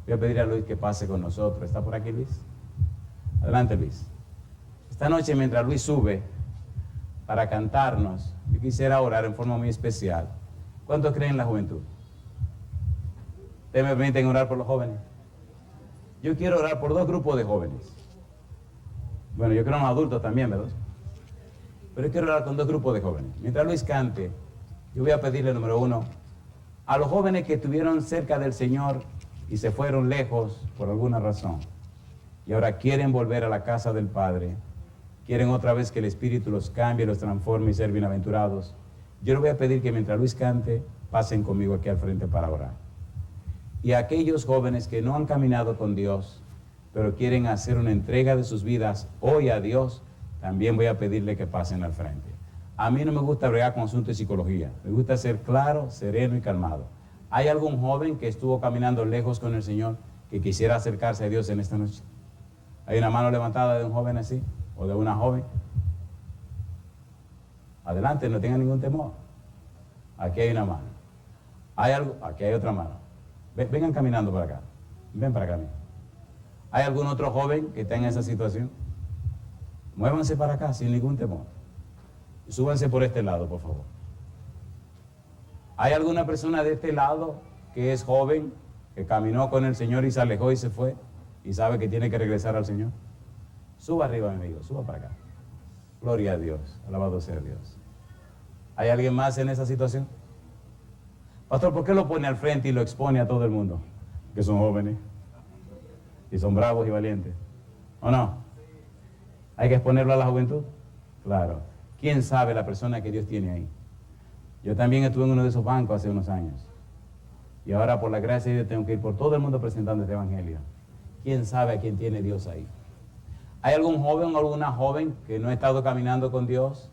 Voy a pedir a Luis que pase con nosotros. ¿Está por aquí, Luis? Adelante, Luis. Esta noche, mientras Luis sube para cantarnos, yo quisiera orar en forma muy especial. ¿Cuántos creen en la juventud? ¿Ustedes me permiten orar por los jóvenes? Yo quiero orar por dos grupos de jóvenes. Bueno, yo creo en los adultos también, ¿verdad? Pero yo quiero orar con dos grupos de jóvenes. Mientras Luis cante, yo voy a pedirle, número uno, a los jóvenes que estuvieron cerca del Señor y se fueron lejos por alguna razón, y ahora quieren volver a la casa del Padre, quieren otra vez que el Espíritu los cambie, los transforme y ser bienaventurados. Yo les voy a pedir que mientras Luis cante, pasen conmigo aquí al frente para orar. Y a aquellos jóvenes que no han caminado con Dios, pero quieren hacer una entrega de sus vidas hoy a Dios, también voy a pedirle que pasen al frente. A mí no me gusta bregar con asuntos de psicología, me gusta ser claro, sereno y calmado. ¿Hay algún joven que estuvo caminando lejos con el Señor que quisiera acercarse a Dios en esta noche? ¿Hay una mano levantada de un joven así? ¿O de una joven? Adelante, no tengan ningún temor. Aquí hay una mano. ¿Hay algo? Aquí hay otra mano. Vengan caminando para acá. Ven para acá. ¿Hay algún otro joven que esté en esa situación? Muévanse para acá sin ningún temor. Súbanse por este lado, por favor. ¿Hay alguna persona de este lado que es joven, que caminó con el Señor y se alejó y se fue y sabe que tiene que regresar al Señor? Suba arriba, mi amigo, suba para acá. Gloria a Dios, alabado sea Dios. ¿Hay alguien más en esa situación? Pastor, ¿por qué lo pone al frente y lo expone a todo el mundo? Que son jóvenes y son bravos y valientes. ¿O no? ¿Hay que exponerlo a la juventud? Claro. ¿Quién sabe la persona que Dios tiene ahí? Yo también estuve en uno de esos bancos hace unos años. Y ahora, por la gracia de Dios, tengo que ir por todo el mundo presentando este evangelio. ¿Quién sabe a quién tiene Dios ahí? ¿Hay algún joven o alguna joven que no ha estado caminando con Dios,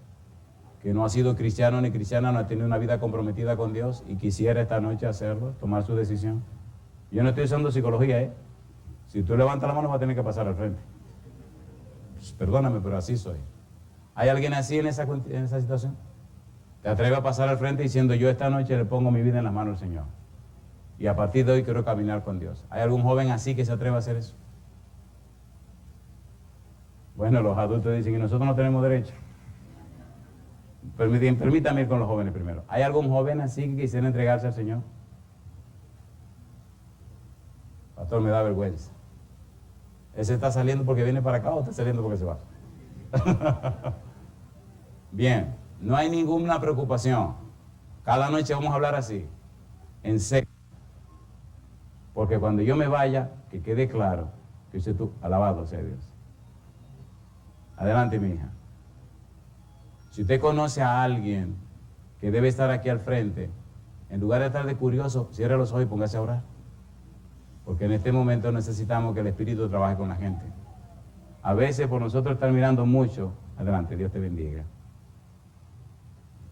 que no ha sido cristiano ni cristiana, no ha tenido una vida comprometida con Dios y quisiera esta noche hacerlo, tomar su decisión? Yo no estoy usando psicología, ¿eh? Si tú levantas la mano, vas a tener que pasar al frente. Pues, perdóname, pero así soy. ¿Hay alguien así en esa situación? ¿Te atreves a pasar al frente diciendo, yo esta noche le pongo mi vida en las manos del Señor y a partir de hoy quiero caminar con Dios? ¿Hay algún joven así que se atreva a hacer eso? Bueno, los adultos dicen que nosotros no tenemos derecho. Permítame ir con los jóvenes primero. ¿Hay algún joven así que quisiera entregarse al Señor? Pastor, me da vergüenza. ¿Ese está saliendo porque viene para acá o está saliendo porque se va? Bien, no hay ninguna preocupación. Cada noche vamos a hablar así, en serio. Porque cuando yo me vaya, que quede claro que usted tú, alabado sea Dios. Adelante, mi hija. Si usted conoce a alguien que debe estar aquí al frente, en lugar de estar de curioso, cierre los ojos y póngase a orar. Porque en este momento necesitamos que el Espíritu trabaje con la gente. A veces por nosotros estar mirando mucho, adelante, Dios te bendiga.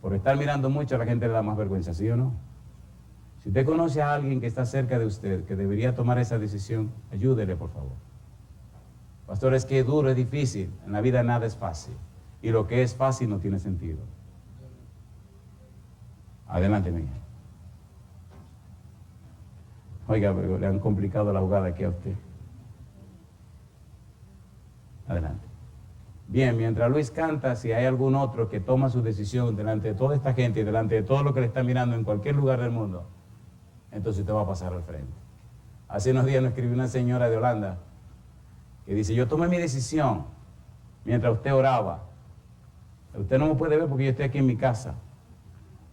Por estar mirando mucho a la gente le da más vergüenza, ¿sí o no? Si usted conoce a alguien que está cerca de usted, que debería tomar esa decisión, ayúdele, por favor. Pastor, es que es duro, es difícil. En la vida nada es fácil. Y lo que es fácil no tiene sentido. Adelante, mi hija. Oiga, pero le han complicado la jugada aquí a usted. Adelante. Bien, mientras Luis canta, si hay algún otro que toma su decisión delante de toda esta gente y delante de todo lo que le está mirando en cualquier lugar del mundo, entonces usted va a pasar al frente. Hace unos días nos escribió una señora de Holanda que dice, yo tomé mi decisión mientras usted oraba. Usted no me puede ver porque yo estoy aquí en mi casa.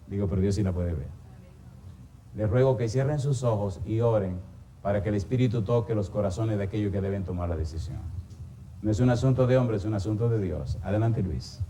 Digo, pero Dios sí la puede ver. Les ruego que cierren sus ojos y oren para que el Espíritu toque los corazones de aquellos que deben tomar la decisión. No es un asunto de hombre, es un asunto de Dios. Adelante, Luis.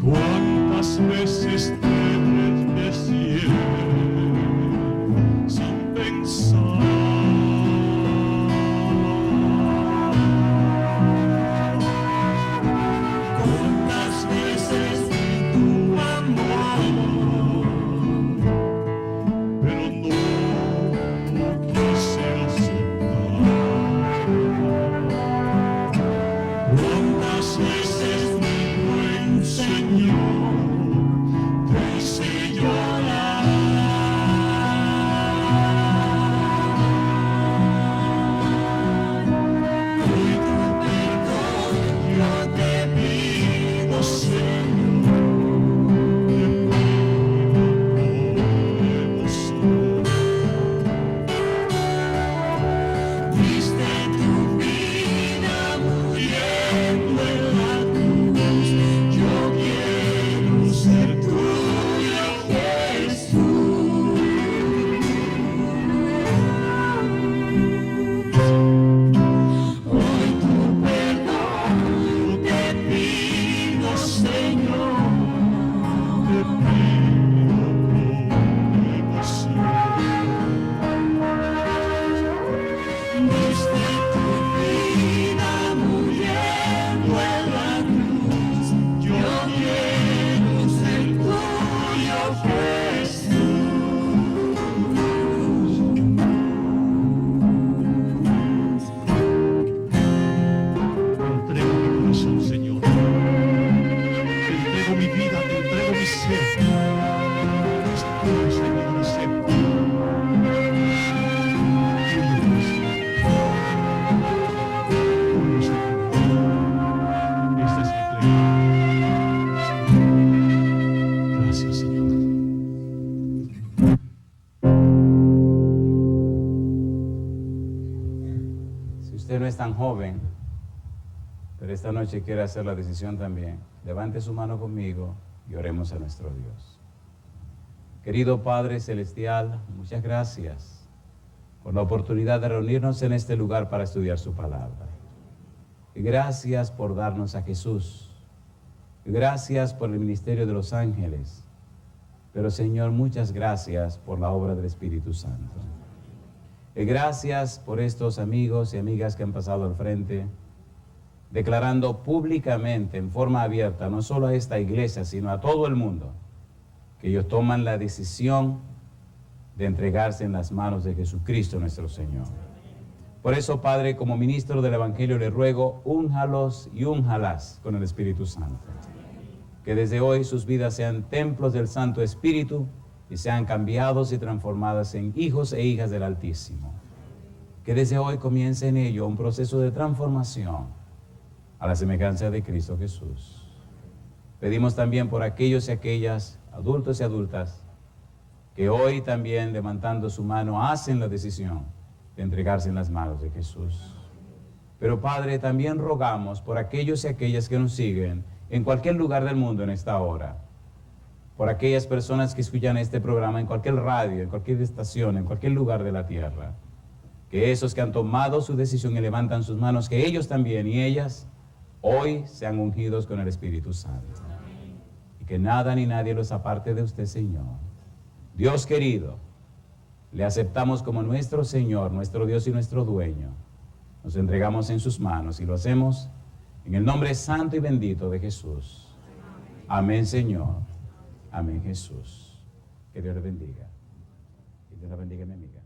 Cuántas veces mi buen Señor Gracias, Señor. Si usted no es tan joven, pero esta noche quiere hacer la decisión también, levante su mano conmigo y oremos a nuestro Dios. Querido Padre Celestial, muchas gracias por la oportunidad de reunirnos en este lugar para estudiar su palabra. Y gracias por darnos a Jesús. Y gracias por el ministerio de los ángeles. Pero Señor, muchas gracias por la obra del Espíritu Santo. Y gracias por estos amigos y amigas que han pasado al frente, declarando públicamente, en forma abierta, no solo a esta iglesia, sino a todo el mundo, que ellos toman la decisión de entregarse en las manos de Jesucristo nuestro Señor. Por eso, Padre, como ministro del Evangelio, le ruego, únjalos y únjalas con el Espíritu Santo. Que desde hoy sus vidas sean templos del Santo Espíritu y sean cambiados y transformadas en hijos e hijas del Altísimo. Que desde hoy comience en ello un proceso de transformación a la semejanza de Cristo Jesús. Pedimos también por aquellos y aquellas, adultos y adultas, que hoy también, levantando su mano, hacen la decisión de entregarse en las manos de Jesús. Pero Padre, también rogamos por aquellos y aquellas que nos siguen en cualquier lugar del mundo en esta hora, por aquellas personas que escuchan este programa en cualquier radio, en cualquier estación, en cualquier lugar de la tierra, que esos que han tomado su decisión y levantan sus manos, que ellos también y ellas hoy sean ungidos con el Espíritu Santo. Y que nada ni nadie los aparte de usted, Señor. Dios querido, le aceptamos como nuestro Señor, nuestro Dios y nuestro dueño. Nos entregamos en sus manos y lo hacemos en el nombre santo y bendito de Jesús. Amén, Señor. Amén, Jesús. Que Dios le bendiga. Que Dios la bendiga, mi amiga.